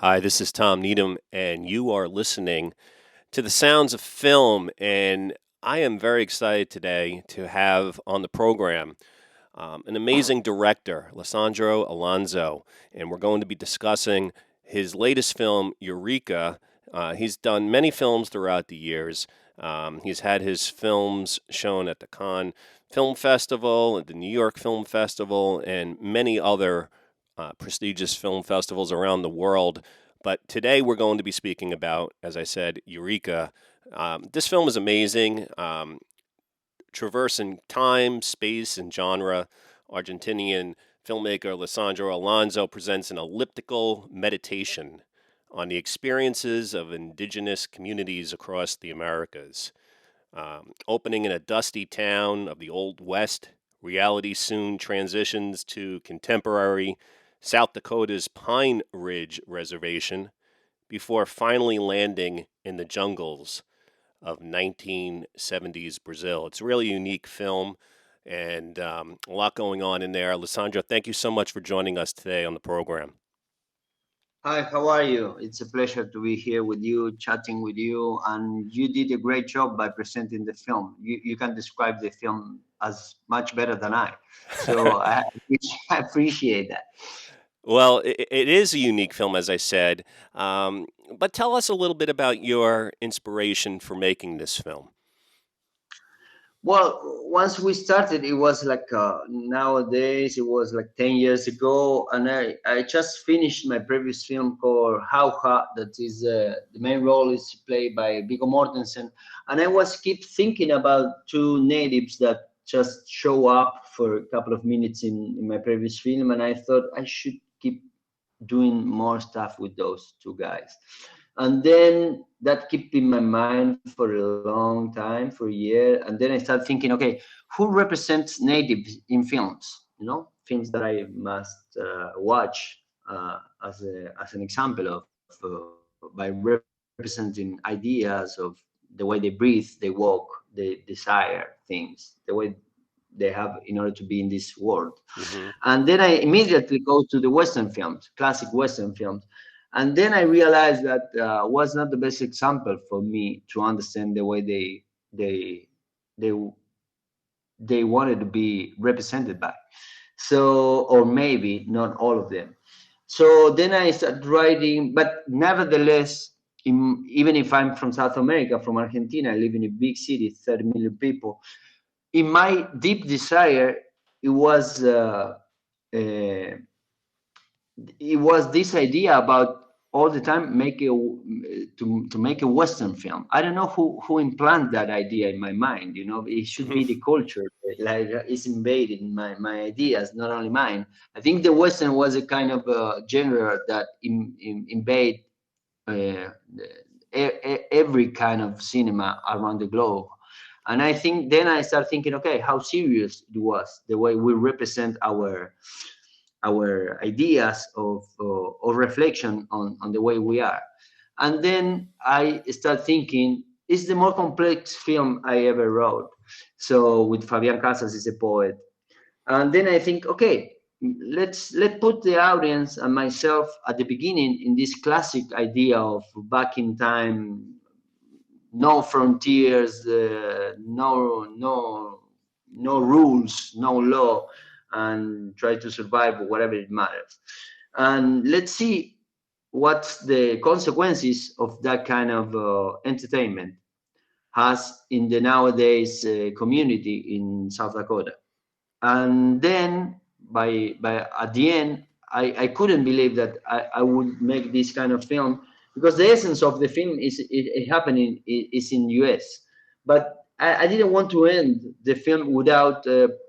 Hi, this is Tom Needham, and you are listening to the sounds of film. And I am very excited today to have on the program an amazing director, Lisandro Alonso, and we're going to be discussing his latest film, Eureka. He's done many films throughout the years. He's had his films shown at the Cannes Film Festival, at the New York Film Festival, and many other prestigious film festivals around the world. But today we're going to be speaking about, as I said, Eureka. This film is amazing. Traversing time, space, and genre, Argentinian filmmaker Lisandro Alonso presents an elliptical meditation on the experiences of indigenous communities across the Americas. Opening in a dusty town of the Old West, reality soon transitions to contemporary South Dakota's Pine Ridge Reservation before finally landing in the jungles of 1970s Brazil. It's a really unique film and a lot going on in there. Alessandro, thank you so much for joining us today on the program. Hi, how are you? It's a pleasure to be here with you, chatting with you, and you did a great job by presenting the film. You can describe the film as much better than I, so I appreciate that. Well, it is a unique film, as I said. But tell us a little bit about your inspiration for making this film. Well, once we started, it was like nowadays, it was like 10 years ago. And I just finished my previous film called Jauja, that is the main role is played by Viggo Mortensen. And I was keep thinking about two natives that just show up for a couple of minutes in my previous film. And I thought I should keep doing more stuff with those two guys. And then that kept in my mind for a long time, for a year. And then I started thinking, okay, who represents natives in films? You know, films that I must watch as an example of by representing ideas of the way they breathe, they walk, they desire things, the way they have in order to be in this world. Hmm. And then I immediately go to the Western films, classic Western films. And then I realized that was not the best example for me to understand the way they they they wanted to be represented by. So, or maybe not all of them. So then I started writing, but nevertheless, even if I'm from South America, from Argentina, I live in a big city, 30 million people. In my deep desire, it was uh, uh, it was this idea about all the time to make a Western film. I don't know who implanted that idea in my mind. You know, it should be the culture, like it's invaded in my ideas, not only mine. I think the Western was a kind of genre that invade uh, every kind of cinema around the globe. And I think then I started thinking, okay, how serious it was the way we represent our ideas of or reflection on the way we are. And then I start thinking, it's the more complex film I ever wrote. So with Fabian Casas is a poet. And then I think, okay, let put the audience and myself at the beginning in this classic idea of back in time, no frontiers, no rules, no law, and try to survive whatever it matters. And let's see what's the consequences of that kind of entertainment has in the nowadays community in South Dakota. And then by at the end, I couldn't believe that I would make this kind of film, because the essence of the film is it happening is in US. But I didn't want to end the film without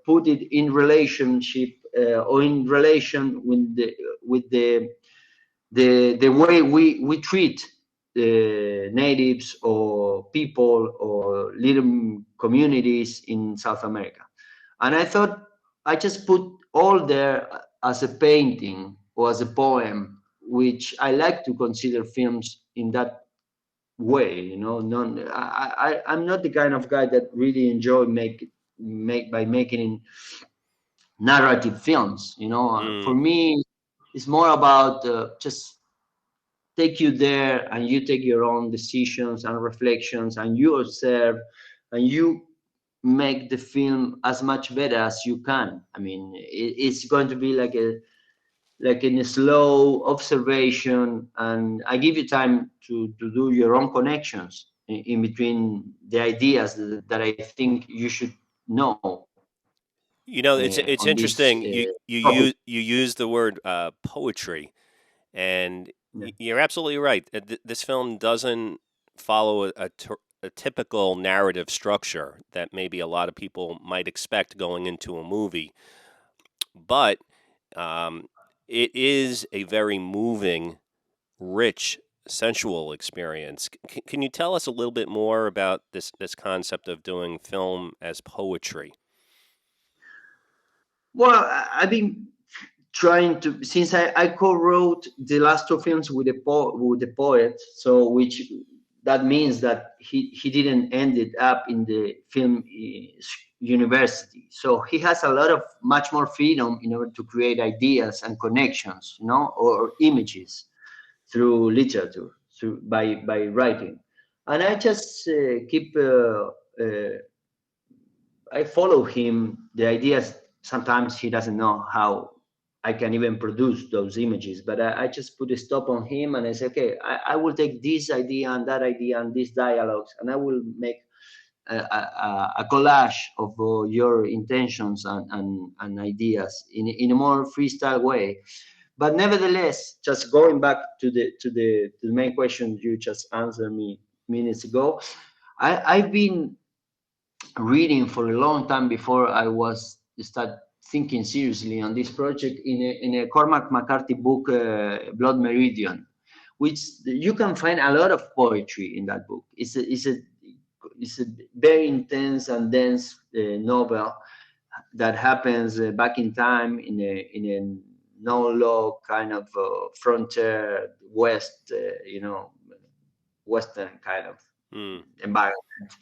put it in relationship or in relation with the way we treat natives or people or little communities in South America. And I thought I just put all there as a painting or as a poem, which I like to consider films in that way. You know, I'm not the kind of guy that really enjoy make by making narrative films. You know, for Mm. me, it's more about just take you there, and you take your own decisions and reflections, and you observe, and you make the film as much better as you can. I mean, it's going to be like in a slow observation, and I give you time to do your own connections in between the ideas that I think you should know You know, on it's this interesting. topic. You use the word poetry, and Yeah. you're absolutely right. This film doesn't follow a typical narrative structure that maybe a lot of people might expect going into a movie, but um, it is a very moving, rich, sensual experience. Can you tell us a little bit more about this concept of doing film as poetry? Well, I've been trying to, since I co-wrote the last two films with with the poet, so which that means that he didn't end it up in the film university, so he has a lot of much more freedom in order to create ideas and connections, you know, or images through literature, through by writing. And I just keep I follow him. The ideas, sometimes he doesn't know how I can even produce those images, but I just put a stop on him, and I say, okay, I will take this idea and these dialogues, and I will make a collage of your intentions and ideas in a more freestyle way. But nevertheless, just going back to the main question you just answered me minutes ago, I've been reading for a long time before I was start thinking seriously on this project in a Cormac McCarthy book, Blood Meridian, which you can find a lot of poetry in that book. It's a very intense and dense novel that happens back in time in a no law kind of frontier west, western kind of Hmm. environment.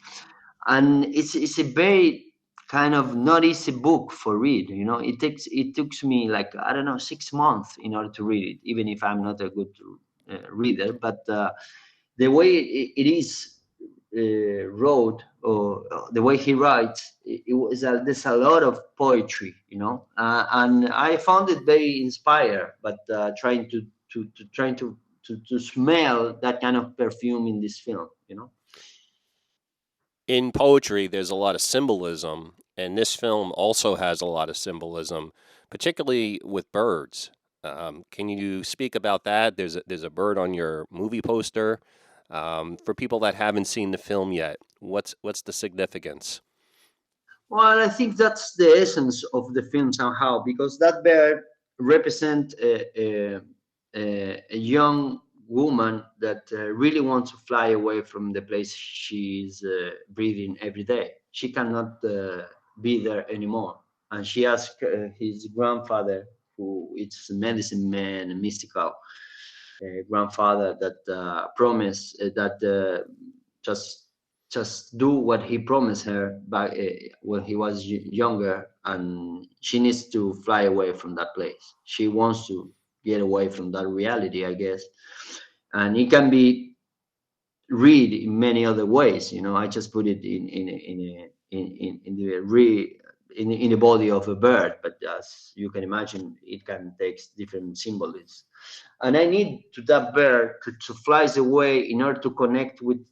And it's a very kind of not easy book for read. It took me like, I don't know, 6 months in order to read it, even if I'm not a good reader. But the way it is wrote, or the way he writes, there's a lot of poetry, and I found it very inspired. But trying to smell that kind of perfume in this film. In poetry, there's a lot of symbolism, and this film also has a lot of symbolism, particularly with birds. Can you speak about that? There's a bird on your movie poster. For people that haven't seen the film yet, what's the significance? Well, I think that's the essence of the film somehow, because that bird represents a young woman that really wants to fly away from the place she's breathing every day. She cannot be there anymore. And she asked his grandfather, who is a medicine man, a mystical grandfather, that promised that just just do what he promised her back when he was younger, and she needs to fly away from that place. She wants to get away from that reality, I guess. And it can be read in many other ways. I just put it in the body of a bird, but as you can imagine, it can take different symbolisms. And I need to that bird to fly away in order to connect with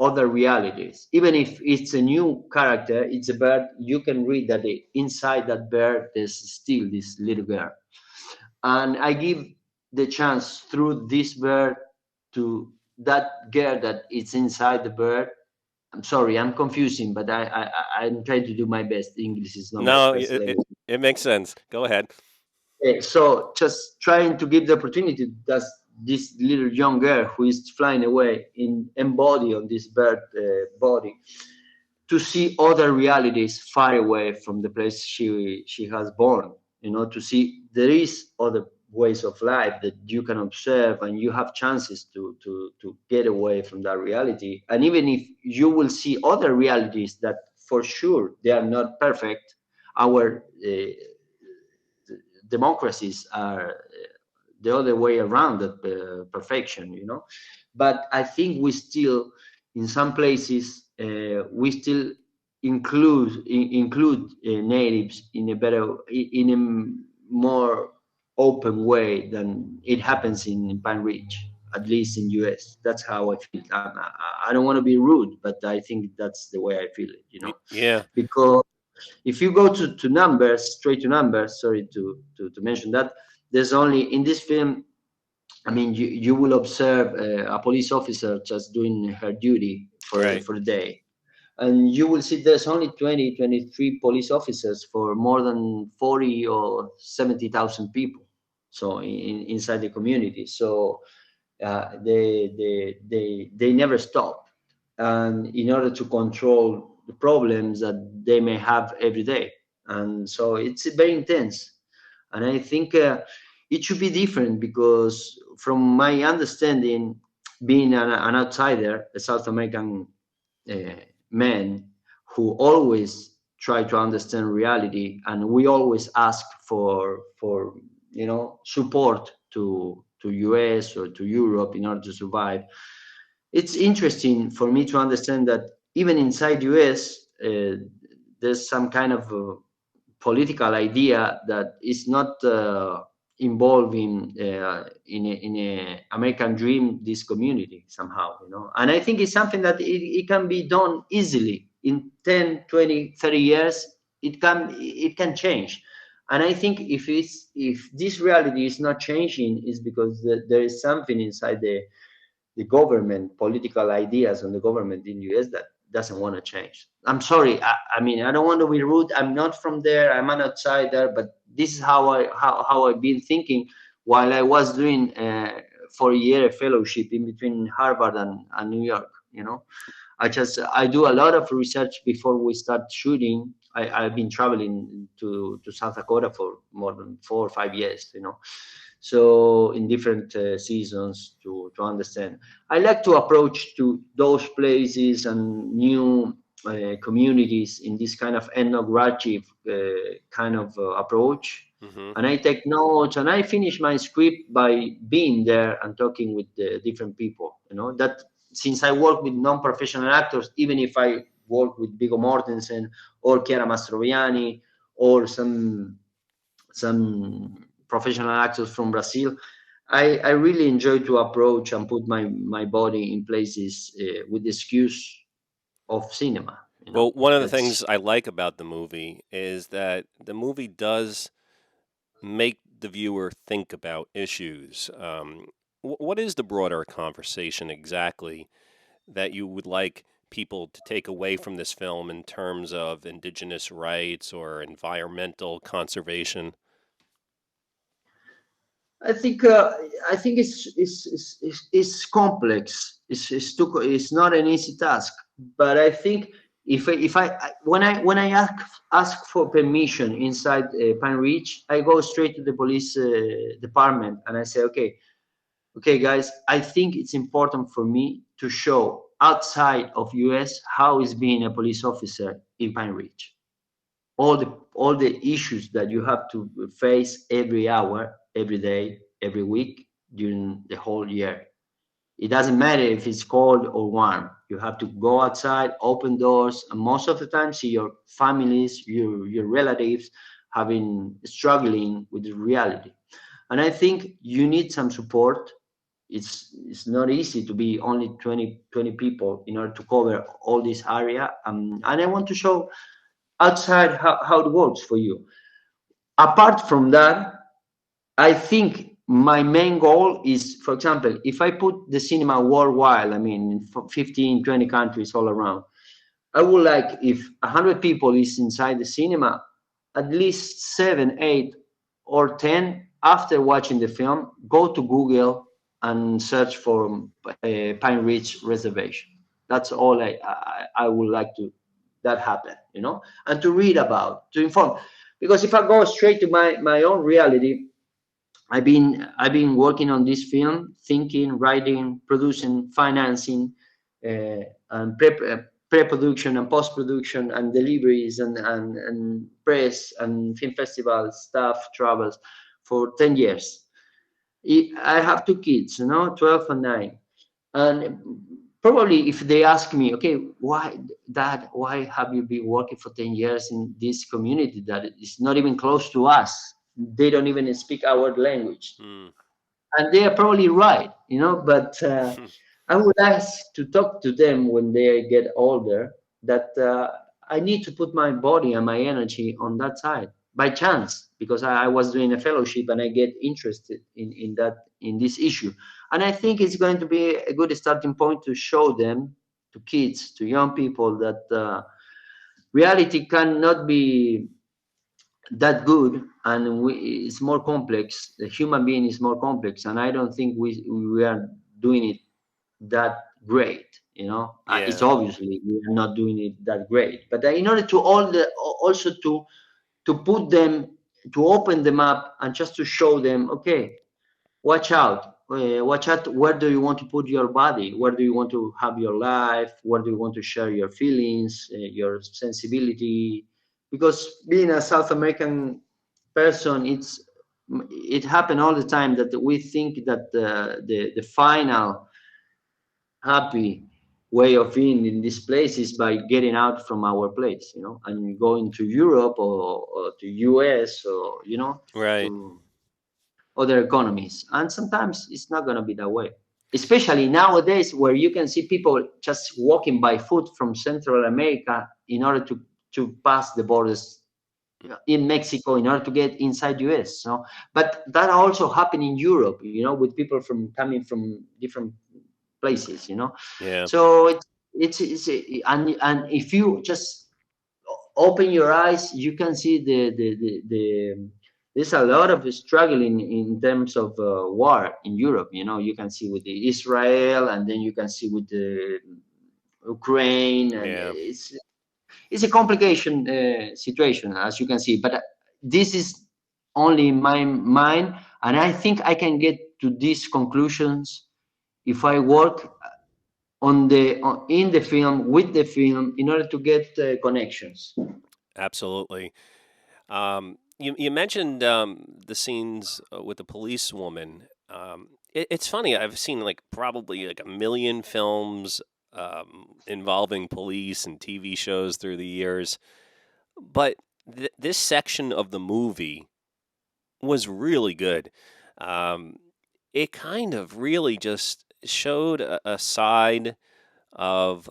other realities. Even if it's a new character, it's a bird, you can read that inside that bird there's still this little girl. And I give the chance through this bird to that girl that is inside the bird. I'm sorry, I'm confusing, but I'm trying to do my best. English is not my No, first language. it makes sense. Go ahead. So just trying to give the opportunity that this little young girl who is flying away in embody on this bird body, to see other realities far away from the place she has born. To see there is other ways of life that you can observe, and you have chances to get away from that reality. And even if you will see other realities that for sure they are not perfect, our democracies are the other way around that perfection, you know. But I think we still, in some places, we still include natives in a better, in a more open way than it happens in Pine Ridge, at least in US. That's how I feel. I don't want to be rude, but I think that's the way I feel it, you know. Yeah. Because if you go to numbers, straight to numbers, sorry to mention that, there's only in this film, I mean, you will observe a police officer just doing her duty Right. for the day. And you will see there's only 20, 23 police officers for more than 40 or 70,000 people. So inside the community. So they never stop. And in order to control the problems that they may have every day. And so it's very intense. And I think it should be different because, from my understanding, being an outsider, a South American uh, man who always try to understand reality, and we always ask for support to US or to Europe in order to survive. It's interesting for me to understand that even inside US, there's some kind of political idea that is not involving in a American dream, this community somehow, you know. And I think it's something that it can be done easily in 10, 20, 30 years. It can change. And I think if this reality is not changing, is because there is something inside the government, political ideas on the government in US that doesn't want to change. I'm sorry. I mean, I don't want to be rude. I'm not from there. I'm an outsider, but this is how I've been thinking while I was doing for a year fellowship in between Harvard and New York. You know, I do a lot of research before we start shooting. I've been traveling to South Dakota for more than 4 or 5 years. You know, so in different seasons to understand. I like to approach to those places and new communities in this kind of ethnographic kind of approach. Hmm. And I take notes, and I finish my script by being there and talking with the different people. You know that since I work with non-professional actors, even if I work with Viggo Mortensen or Chiara Mastroianni or some professional actors from Brazil, I really enjoy to approach and put my body in places with the excuse of cinema. You Well, know, one of the that's things I like about the movie is that the movie does make the viewer think about issues. What is the broader conversation exactly that you would like people to take away from this film in terms of indigenous rights or environmental conservation? I think it's complex. It's not an easy task. But I think if I when I ask for permission inside Pine Ridge, I go straight to the police department and I say, okay, guys, I think it's important for me to show outside of US how is being a police officer in Pine Ridge. All the issues that you have to face every hour, every day, every week during the whole year. It doesn't matter if it's cold or warm. You have to go outside, open doors, and most of the time see your families, your relatives having struggling with the reality. And I think you need some support. It's not easy to be only 20 people in order to cover all this area. And I want to show outside how it works for you. Apart from that, I think my main goal is, for example, if I put the cinema worldwide, I mean, in 15, 20 countries all around, I would like if 100 people is inside the cinema, at least 7, 8, or 10 after watching the film, go to Google and search for Pine Ridge Reservation. That's all I would like to that happen, you know, and to read about, to inform. Because if I go straight to my own reality, I've been working on this film, thinking, writing, producing, financing, and pre-production and post-production and deliveries and press and film festival staff travels for 10 years. I have two kids, 12 and 9. And probably if they ask me, okay, why, Dad, why have you been working for 10 years in this community that is not even close to us? They don't even speak our language. Mm. And they are probably right, but I would ask to talk to them when they get older that I need to put my body and my energy on that side by chance because I was doing a fellowship and I get interested in this issue. And I think it's going to be a good starting point to show them, to kids, to young people, that reality cannot be that good, and it's more complex. The human being is more complex, and I don't think we are doing it that great. It's Yeah. obviously we are not doing it that great. But in order to also to put them, to open them up, and just to show them, okay, watch out. Watch out. Where do you want to put your body? Where do you want to have your life? Where do you want to share your feelings, your sensibility? Because being a South American person, it happened all the time that we think that the final happy way of being in this place is by getting out from our place, and going to Europe or to US, or Right. to other economies. And sometimes it's not going to be that way, especially nowadays where you can see people just walking by foot from Central America in order to pass the borders in Mexico in order to get inside US. But that also happened in Europe, with people from coming from different places, Yeah. so and if you just open your eyes, you can see there's a lot of struggling in terms of war in Europe. You can see with the Israel, and then you can see with the Ukraine, and Yeah. it's a complication situation, as you can see. But this is only in my mind, and I think I can get to these conclusions if I work in the film, with the film, in order to get connections. Absolutely. You mentioned the scenes with the policewoman. It's funny. I've seen like probably like a million films involving police and TV shows through the years, but this section of the movie was really good. Um, it kind of really just showed a side of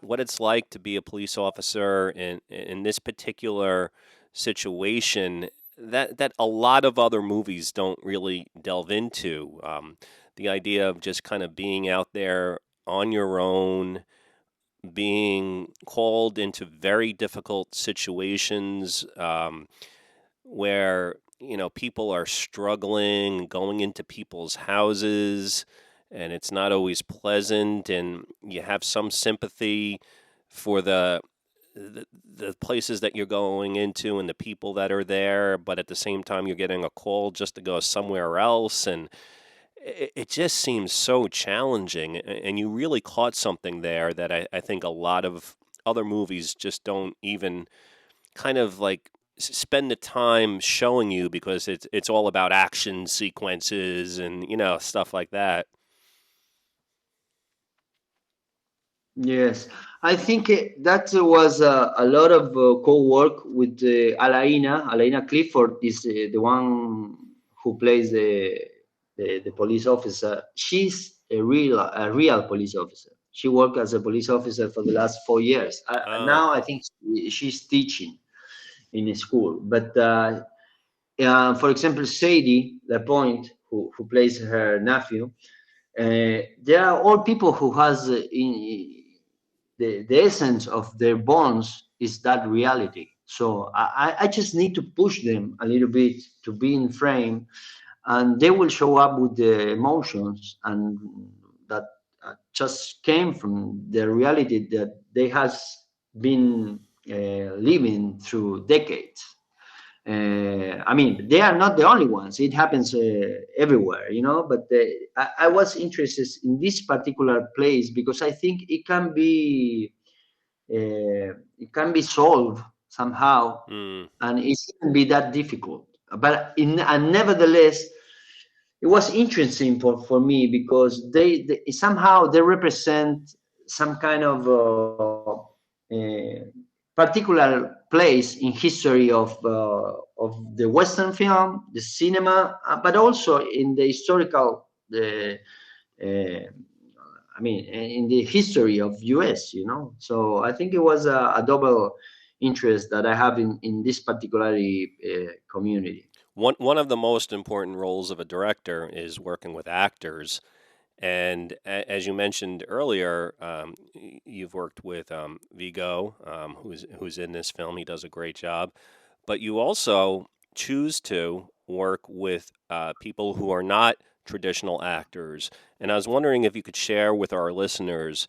what it's like to be a police officer in this particular situation that a lot of other movies don't really delve into. The idea of just kind of being out there on your own, being called into very difficult situations where people are struggling, going into people's houses, and it's not always pleasant, and you have some sympathy for the places that you're going into and the people that are there, but at the same time you're getting a call just to go somewhere else, and it just seems so challenging. And you really caught something there that I think a lot of other movies just don't even kind of like spend the time showing you because it's all about action sequences and stuff like that. Yes, I think that was a lot of co-work with Alaina Clifford is the one who plays the police officer. She's a real police officer. She worked as a police officer for the last 4 years. Oh, Now I think she's teaching in a school. But for example, Sadie Lapointe, who plays her nephew, they are all people who has the essence of their bonds is that reality. So I just need to push them a little bit to be in frame, and they will show up with the emotions and that just came from the reality that they has been living through decades. I mean, they are not the only ones. It happens everywhere, But I was interested in this particular place because I think it can be solved somehow, mm, and it shouldn't be that difficult. But and nevertheless, it was interesting for me because they somehow they represent some kind of particular place in history of the Western film, the cinema, but also in the historical uh, I mean, in the history of US, you know. So I think it was a double interest that I have in this particular community. One of the most important roles of a director is working with actors. And as you mentioned earlier, you've worked with Viggo, who's in this film. He does a great job. But you also choose to work with people who are not traditional actors. And I was wondering if you could share with our listeners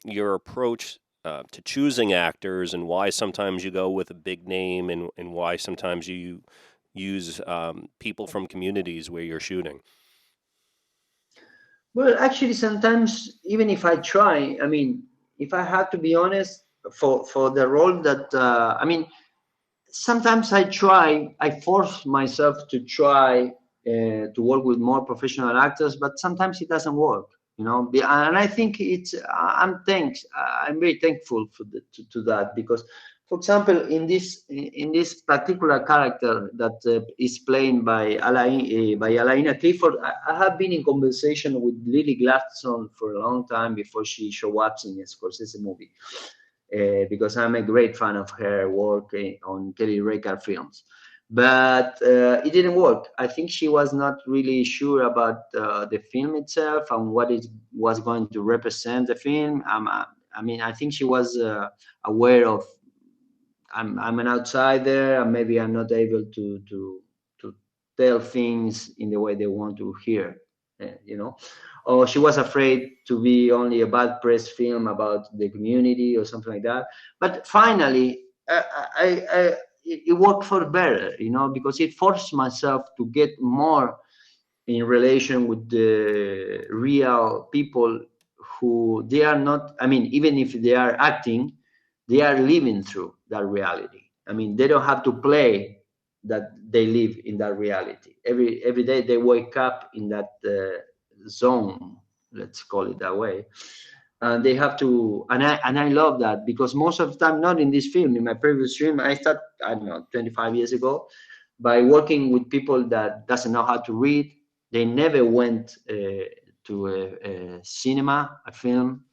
your approach to choosing actors and why sometimes you go with a big name and why sometimes you use people from communities where you're shooting. Well, actually, sometimes even if I try, I mean, if I have to be honest, for the role that I mean, sometimes I force myself to try to work with more professional actors, but sometimes it doesn't work, you know. And I think I'm very thankful for to that because, for example, in this particular character that is played by Alaina Clifford, I have been in conversation with Lily Gladstone for a long time before she showed up in a Scorsese movie because I'm a great fan of her work on Kelly Reichardt films. But it didn't work. I think she was not really sure about the film itself and what it was going to represent the film. I mean, I think she was aware of I'm an outsider and maybe I'm not able to tell things in the way they want to hear, you know. Or she was afraid to be only a bad press film about the community or something like that. But finally, it worked for better, you know, because it forced myself to get more in relation with the real people who they are not. I mean, even if they are acting, they are living through that reality. I mean, they don't have to play that they live in that reality. Every day they wake up in that zone, let's call it that way, and they have to. And I love that because most of the time, not in this film, in my previous film, I started, I don't know, 25 years ago, by working with people that doesn't know how to read. They never went to a cinema, a film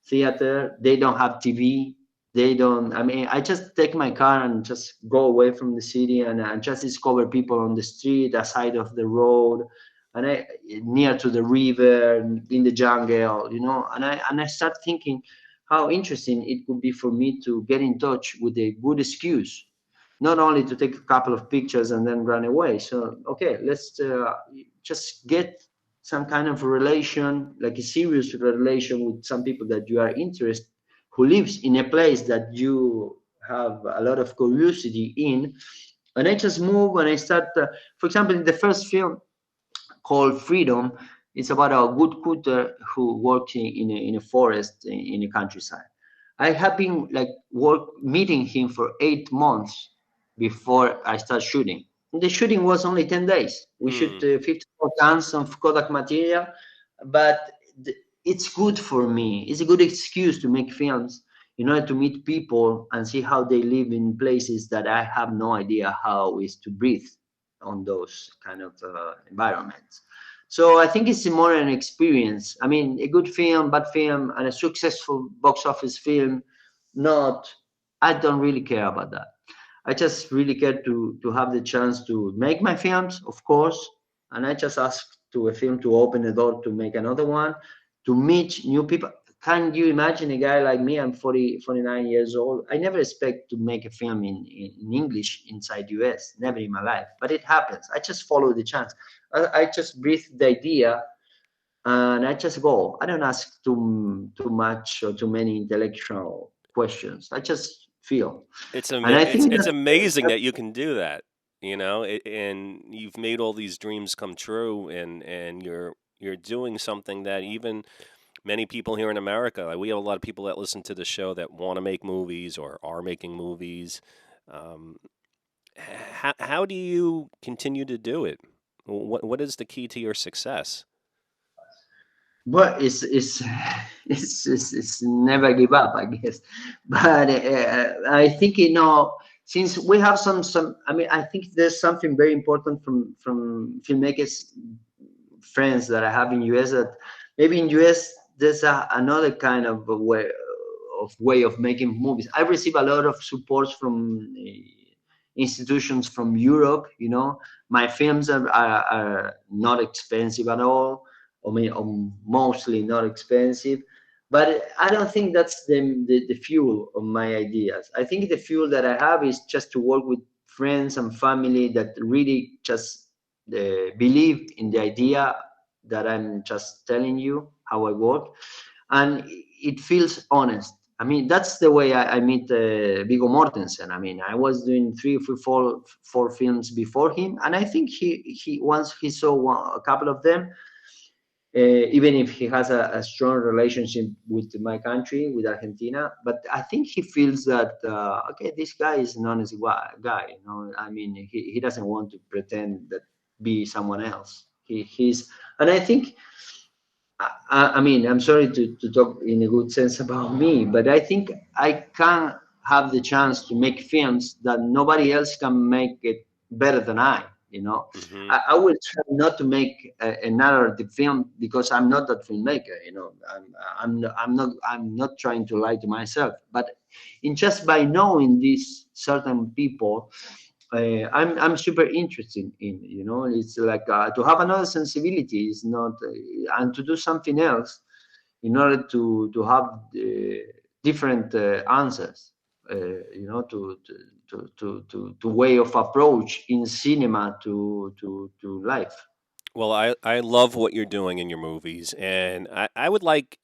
theater. They don't have TV. They don't. I mean, I just take my car and just go away from the city and just discover people on the street, aside of the road, and I near to the river, in the jungle, you know. And I start thinking how interesting it could be for me to get in touch with a good excuse, not only to take a couple of pictures and then run away. So okay, let's just get some kind of relation, like a serious relation with some people that you are interested, who lives in a place that you have a lot of curiosity in. And I just move and I start, for example, in the first film called Freedom, it's about a woodcutter who works in a forest in the countryside. I have been like meeting him for 8 months before I start shooting. And the shooting was only 10 days. We shoot Hmm. 54 tons of Kodak material, but it's good for me. It's a good excuse to make films in order to meet people and see how they live in places that I have no idea how is to breathe on those kind of environments. So I think it's more an experience. I mean, a good film, bad film, and a successful box office film, not, I don't really care about that. I just really care to have the chance to make my films, of course, and I just ask to a film to open the door to make another one, to meet new people. Can you imagine a guy like me? I'm 49 years old. I never expect to make a film in English inside US, never in my life, but it happens. I just follow the chance. I just breathe the idea and I just go. I don't ask too much or too many intellectual questions. I just feel. And I think It's that amazing that you can do that, and you've made all these dreams come true, and you're doing something that even many people here in America, like we have a lot of people that listen to the show that want to make movies or are making movies. Um, how do you continue to do it? What is the key to your success? But it's never give up, I guess. But I think, since we have some, I mean, I think there's something very important from filmmakers friends that I have in US, that maybe in US there's another kind of a way of making movies. I receive a lot of support from institutions from Europe. My films are not expensive at all. I mean, mostly not expensive. But I don't think that's the fuel of my ideas. I think the fuel that I have is just to work with friends and family that really just believe in the idea that I'm just telling you how I work, and it feels honest. I mean, that's the way I meet Viggo Mortensen. I mean, I was doing three, four films before him, and I think he once he saw a couple of them, even if he has a strong relationship with my country, with Argentina. But I think he feels that okay, this guy is an honest guy. I mean, he doesn't want to pretend that be someone else. He's, and I think, I mean, I'm sorry to talk in a good sense about me, but I think I can have the chance to make films that nobody else can make it better than I. Hmm. I will try not to make a narrative film because I'm not that filmmaker. I'm not trying to lie to myself, but in just by knowing these certain people, I'm super interested in. It's like to have another sensibility is not, and to do something else in order to have different answers. To way of approach in cinema to life. Well, I love what you're doing in your movies, and I would like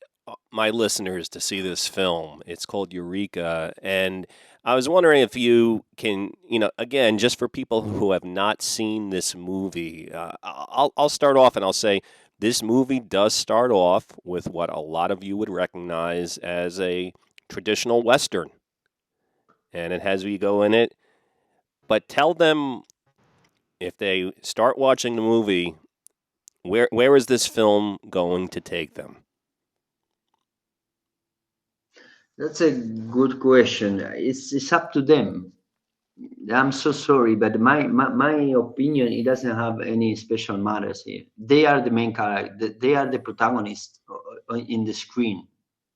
my listeners to see this film. It's called Eureka, and I was wondering if you can, again, just for people who have not seen this movie, I'll start off and I'll say this movie does start off with what a lot of you would recognize as a traditional Western, and it has Vigo in it. But tell them if they start watching the movie, where is this film going to take them? That's a good question. It's up to them. I'm so sorry, but my opinion, it doesn't have any special matters here. They are the main character. They are the protagonists in the screen,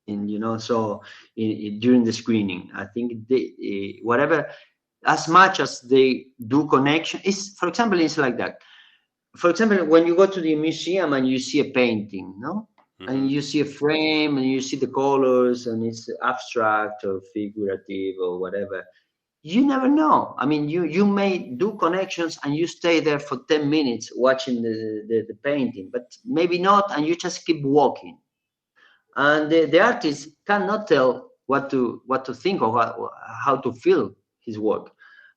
so during the screening, I think they whatever, as much as they do connection. Is, for example, it's like that. For example, when you go to the museum and you see a painting, no, Hmm. and you see a frame and you see the colors and it's abstract or figurative or whatever, you never know. I mean, you may do connections and you stay there for 10 minutes watching the painting, but maybe not, and you just keep walking. And the artist cannot tell what to think or how to feel his work.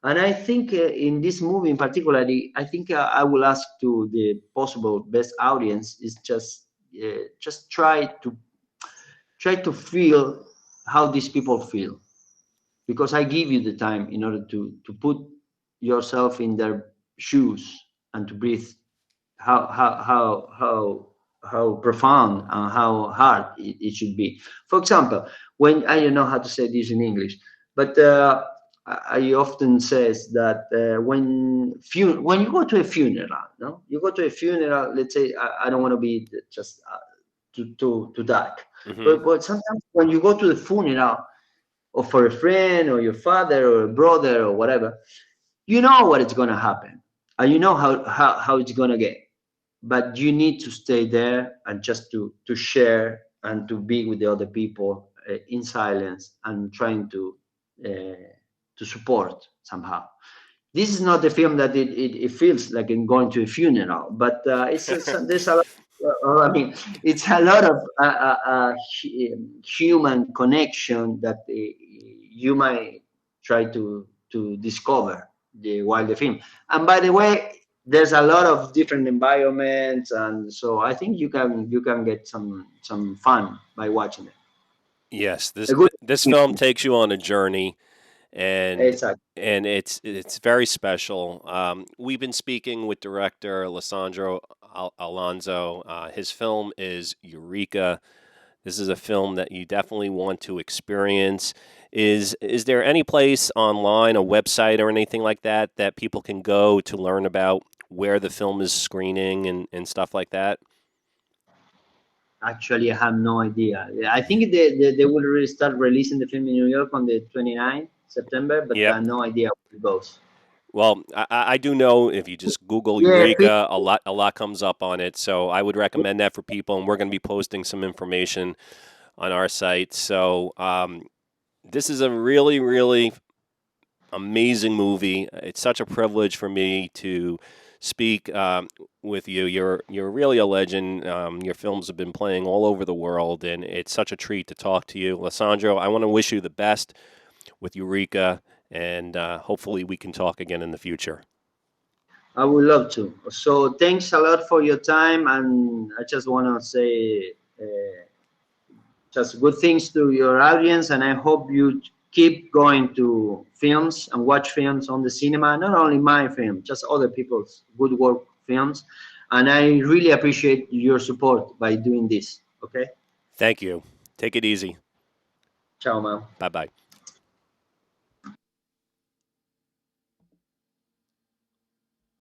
And I think in this movie in particularly, I think I will ask to the possible best audience is just try to feel how these people feel, because I give you the time in order to put yourself in their shoes and to breathe how profound and how hard it should be. For example, when I don't know how to say this in English, but I often says that when you go to a funeral, no, you go to a funeral. Let's say I don't want to be just too dark, Hmm. but sometimes when you go to the funeral or for a friend or your father or a brother or whatever, you know what is going to happen and you know how it's going to get, but you need to stay there and just to share and to be with the other people in silence and trying to support somehow. This is not a film that it feels like I'm going to a funeral, but there's a lot. I mean, it's a lot of human connection that you might try to discover while the film. And by the way, there's a lot of different environments, and so I think you can get some fun by watching it. Yes, A good this film takes you on a journey, and Exactly. it's very special. We've been speaking with director Lisandro Alonso. His film is Eureka. This is a film that you definitely want to experience. Is there any place online, a website or anything like that that people can go to learn about where the film is screening and stuff like that? Actually, I have no idea. I think they will really start releasing the film in New York on the 29th September, but Yep. no idea where it goes. Well, I do know if you just Google Yeah, Eureka, a lot comes up on it. So I would recommend that for people, and we're going to be posting some information on our site. So this is a really, really amazing movie. It's such a privilege for me to speak with you. You're really a legend. Your films have been playing all over the world, and it's such a treat to talk to you, Lisandro. I want to wish you the best with Eureka, and hopefully we can talk again in the future. I would love to. So thanks a lot for your time, and I just want to say just good things to your audience, and I hope you keep going to films and watch films on the cinema, not only my film, just other people's good work films. And I really appreciate your support by doing this. Okay? Thank you. Take it easy. Ciao, man. Bye bye.